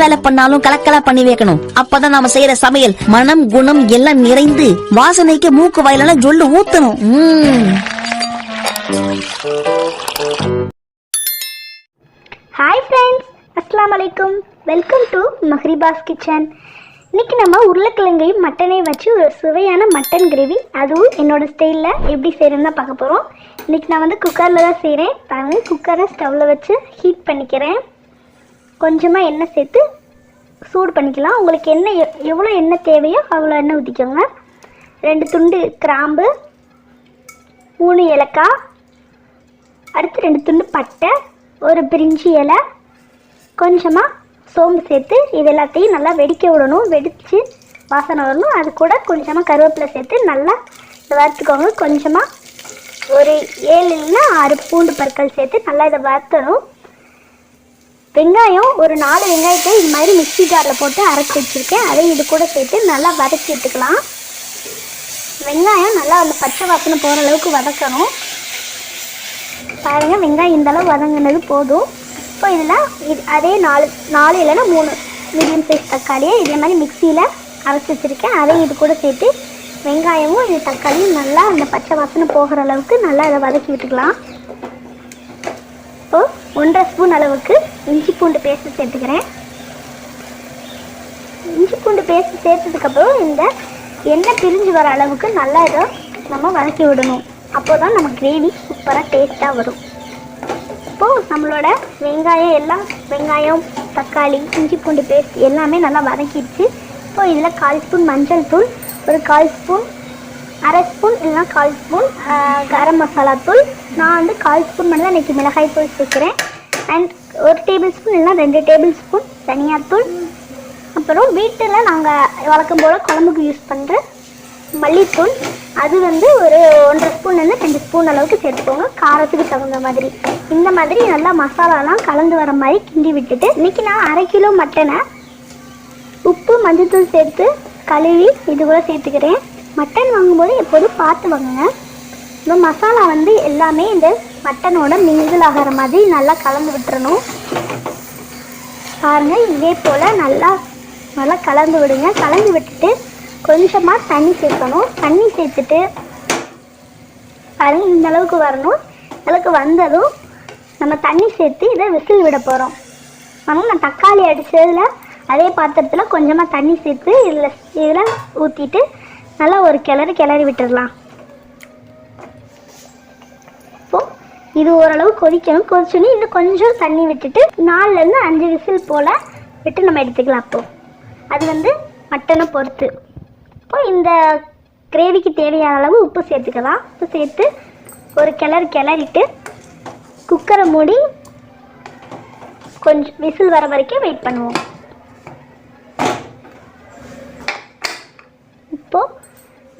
வேலை பண்ணாலும் கலக்கலா பண்ணி வைக்கணும். அப்பதான் நாம செய்யற சமையல் மனம் குணம் எல்லாம் நிறைந்து வாசனைக்கு மூக்கு வாயிலான ஜொல்லு ஊத்தணும். ஹாய் ஃப்ரெண்ட்ஸ், அஸ்ஸலாமு அலைக்கும். Welcome to mahriba'skitchen. இன்றைக்கி நம்ம உருளைக்கிழங்கையும் மட்டனையும் வச்சு ஒரு சுவையான மட்டன் கிரேவி, அதுவும் என்னோடய ஸ்டைலில் எப்படி செய்கிறேன்னு தான் பார்க்க போகிறோம். இன்றைக்கி நான் வந்து குக்கரில் தான் செய்கிறேன். பாருங்க, குக்கரை ஸ்டவ்வில் வச்சு ஹீட் பண்ணிக்கிறேன். கொஞ்சமாக எண்ணெய் சேர்த்து சூடு பண்ணிக்கலாம். உங்களுக்கு எண்ணெய் எவ்வளோ எண்ணெய் தேவையோ அவ்வளோ எண்ணெய் ஊற்றிக்கோங்க. 2 துண்டு கிராம்பு, 3 ஏலக்காய், அடுத்து 2 துண்டு பட்டை, ஒரு பிரிஞ்சி இலை, கொஞ்சமாக சோம்பு சேர்த்து இது எல்லாத்தையும் நல்லா வெடிக்க விடணும். வெடித்து வாசனை வரணும். அது கூட கொஞ்சமாக கருவேப்பிலை சேர்த்து நல்லா வறுத்துக்கோங்க. கொஞ்சமாக ஒரு 7 இல்லைன்னா 6 பூண்டு பற்கள் சேர்த்து நல்லா இதை வறுத்தணும். வெங்காயம் ஒரு 4 வெங்காயத்தை இது மாதிரி மிக்ஸி ஜாரில் போட்டு அரைச்சி வச்சுருக்கேன். அதையும் இது கூட சேர்த்து நல்லா வதக்கி எடுத்துக்கலாம். வெங்காயம் நல்லா அந்த பச்சை வாசனை போகிற அளவுக்கு வதக்கணும். பாருங்கள், வெங்காயம் இந்தளவு வதங்கினது போதும். இப்போ இதில் அதே 4 இல்லைன்னா 3 மீடியம் சைஸ் தக்காளியை இதே மாதிரி மிக்சியில் அரைச்சி வச்சுருக்கேன். அதையும் இது கூட சேர்த்து வெங்காயமும் இது தக்காளியும் நல்லா அந்த பச்சை வாசனை போகிற அளவுக்கு நல்லா அதை வதக்கி விட்டுக்கலாம். இப்போது 1.5 ஸ்பூன் அளவுக்கு இஞ்சி பூண்டு பேஸ்ட்டு சேர்த்துக்கிறேன். இஞ்சி பூண்டு பேஸ்ட்டு சேர்த்ததுக்கப்புறம் இந்த எண்ணெய் பிரிஞ்சு வர அளவுக்கு நல்லா இதை நம்ம வதக்கி விடணும். அப்போ தான் நம்ம கிரேவி சூப்பராக டேஸ்ட்டாக வரும். இப்போது நம்மளோட வெங்காயம், தக்காளி, இஞ்சி பூண்டு பேஸ்ட் எல்லாமே நல்லா வதக்கிடுச்சு. இப்போது இதில் 1/4 ஸ்பூன் மஞ்சள் தூள், ஒரு 1/4 ஸ்பூன், 1/2 ஸ்பூன் இல்லைனா 1/4 ஸ்பூன் கரம் மசாலா தூள். நான் வந்து 1/4 ஸ்பூன் மட்டும் தான் இன்றைக்கி மிளகாய் தூள் சேர்க்குறேன். அண்ட் 1 டேபிள் ஸ்பூன் இல்லைனா 2 டேபிள் ஸ்பூன் தனியாத்தூள். அப்புறம் வீட்டில் நாங்கள் வழக்கம் போல் குழம்புக்கு யூஸ் பண்ணுற மல்லித்தூள், அது வந்து ஒரு 1.5 ஸ்பூன்லேருந்து 2 ஸ்பூன் அளவுக்கு சேர்த்துக்கோங்க, காரத்துக்கு தகுந்த மாதிரி. இந்த மாதிரி நல்லா மசாலாலாம் கலந்து வர மாதிரி கிண்டி விட்டுட்டு, இன்றைக்கி நான் 1/2 கிலோ மட்டனை உப்பு மஞ்சள்தூள் சேர்த்து கழுவி இது கூட சேர்த்துக்கிறேன். மட்டன் வாங்கும்போது எப்போதும் பார்த்து வாங்குங்க. இந்த மசாலா வந்து எல்லாமே இந்த மட்டனோட மிங்கிள் ஆகிற மாதிரி நல்லா கலந்து விட்டுறணும். பாருங்கள், இதே போல் நல்லா கலந்து விடுங்க. கலந்து விட்டுட்டு கொஞ்சமாக தண்ணி சேர்க்கணும். தண்ணி சேர்த்துட்டு பாருங்கள், இந்த அளவுக்கு வரணும். அளவுக்கு வந்ததும் நம்ம தண்ணி சேர்த்து இதை விசில் விட போகிறோம். ஆனால் நான் தக்காளி அடித்ததில் அதே பாத்திரத்தில் கொஞ்சமாக தண்ணி சேர்த்து இதில் ஊற்றிட்டு நல்லா ஒரு கிளறி விட்டுடலாம். இப்போது இது ஓரளவு கொதிக்கணும். கொதிச்சோன்னே இன்னும் கொஞ்சம் தண்ணி விட்டுட்டு 4லேருந்து 5 விசில் போல் விட்டு நம்ம எடுத்துக்கலாம். அப்போது அது வந்து மட்டனை பொறுத்து. இப்போ இந்த கிரேவிக்கு தேவையான அளவு உப்பு சேர்த்துக்கலாம். உப்பு சேர்த்து ஒரு கிளறிட்டு குக்கரை மூடி கொஞ்சம் விசில் வர வரைக்கும் வெயிட் பண்ணுவோம். இப்போது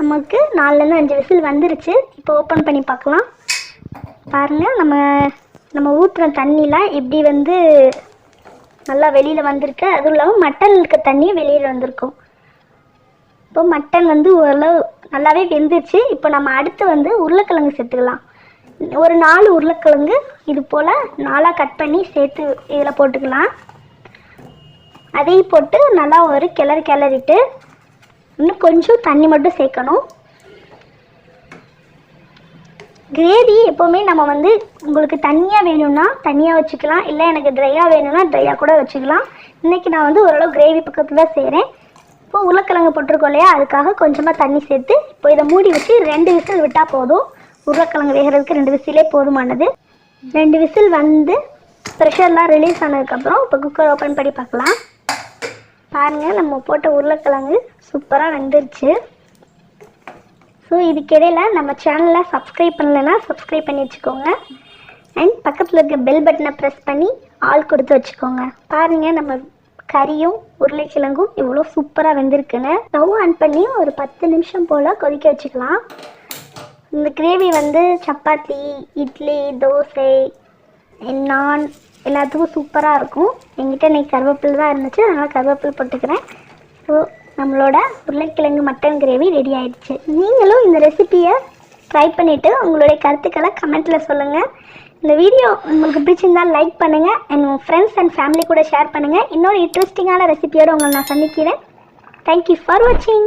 நமக்கு 4லேருந்து 5 விசில் வந்துருச்சு. இப்போ ஓப்பன் பண்ணி பார்க்கலாம். பாருங்கள், நம்ம ஊற்றுற தண்ணிலாம் எப்படி வந்து நல்லா வெளியில் வந்திருக்கு. அதுவும் இல்லாமல் மட்டன் இருக்க தண்ணியும் வெளியில் வந்திருக்கும். இப்போ மட்டன் வந்து ஓரளவு நல்லாவே வெந்துருச்சு. இப்போ நம்ம அடுத்து வந்து உருளைக்கிழங்கு சேர்த்துக்கலாம். ஒரு 4 உருளைக்கிழங்கு இது போல் 4ஆக கட் பண்ணி சேர்த்து இதில் போட்டுக்கலாம். அதையும் போட்டு நல்லா ஒரு கிளறிட்டு இன்னும் கொஞ்சம் தண்ணி மட்டும் சேர்க்கணும். கிரேவி எப்போவுமே நம்ம வந்து உங்களுக்கு தண்ணியாக வேணும்னா தண்ணியாக வச்சுக்கலாம், இல்லை எனக்கு ட்ரையாக வேணும்னா ட்ரையாக கூட வச்சுக்கலாம். இன்றைக்கி நான் வந்து ஓரளவு கிரேவி பக்கத்தில் தான் செய்கிறேன். இப்போ உருளைக்கிழங்கு போட்டிருக்கோம் இல்லையா, அதுக்காக கொஞ்சமாக தண்ணி சேர்த்து இப்போ இதை மூடி வச்சு 2 விசில் விட்டால் போதும். உருளைக்கிழங்கு வேகிறதுக்கு 2 விசிலே போதுமானது. 2 விசில் வந்து ப்ரெஷர்லாம் ரிலீஸ் ஆனதுக்கப்புறம் இப்போ குக்கர் ஓப்பன் பண்ணி பார்க்கலாம். பாருங்கள், நம்ம போட்ட உருளைக்கிழங்கு சூப்பராக வெந்துருச்சு. ஸோ இதுக்கிடையில் நம்ம சேனலை சப்ஸ்கிரைப் பண்ணலைன்னா சப்ஸ்கிரைப் பண்ணி வச்சுக்கோங்க. அண்ட் பக்கத்தில் இருக்க பெல் பட்டனை ப்ரெஸ் பண்ணி ஆல் கொடுத்து வச்சுக்கோங்க. பாருங்கள், நம்ம கறியும் உருளைக்கிழங்கும் இவ்வளோ சூப்பராக வெந்திருக்குன்னு. ஸ்டவ் ஆன் பண்ணி ஒரு 10 நிமிஷம் போல் கொதிக்க வச்சுக்கலாம். இந்த கிரேவி வந்து சப்பாத்தி, இட்லி, தோசை, நான் எல்லாத்துக்கும் சூப்பராக இருக்கும். என்கிட்ட இன்றைக்கி கருவேப்பிலை தான் இருந்துச்சு, அதனால் கருவேப்பிலை போட்டுக்கிறேன். ஸோ நம்மளோட உருளைக்கிழங்கு மட்டன் கிரேவி ரெடி ஆயிடுச்சு. நீங்களும் இந்த ரெசிபியை ட்ரை பண்ணிவிட்டு உங்களுடைய கருத்துக்களை கமெண்ட்டில் சொல்லுங்கள். இந்த வீடியோ உங்களுக்கு பிடிச்சிருந்தால் லைக் பண்ணுங்கள் அண்ட் உங்கள் ஃப்ரெண்ட்ஸ் அண்ட் ஃபேமிலி கூட ஷேர் பண்ணுங்கள். இன்னொரு இன்ட்ரெஸ்டிங்கான ரெசிபியோடு உங்களை நான் சந்திக்கிறேன். தேங்க்யூ ஃபார் வாட்சிங்.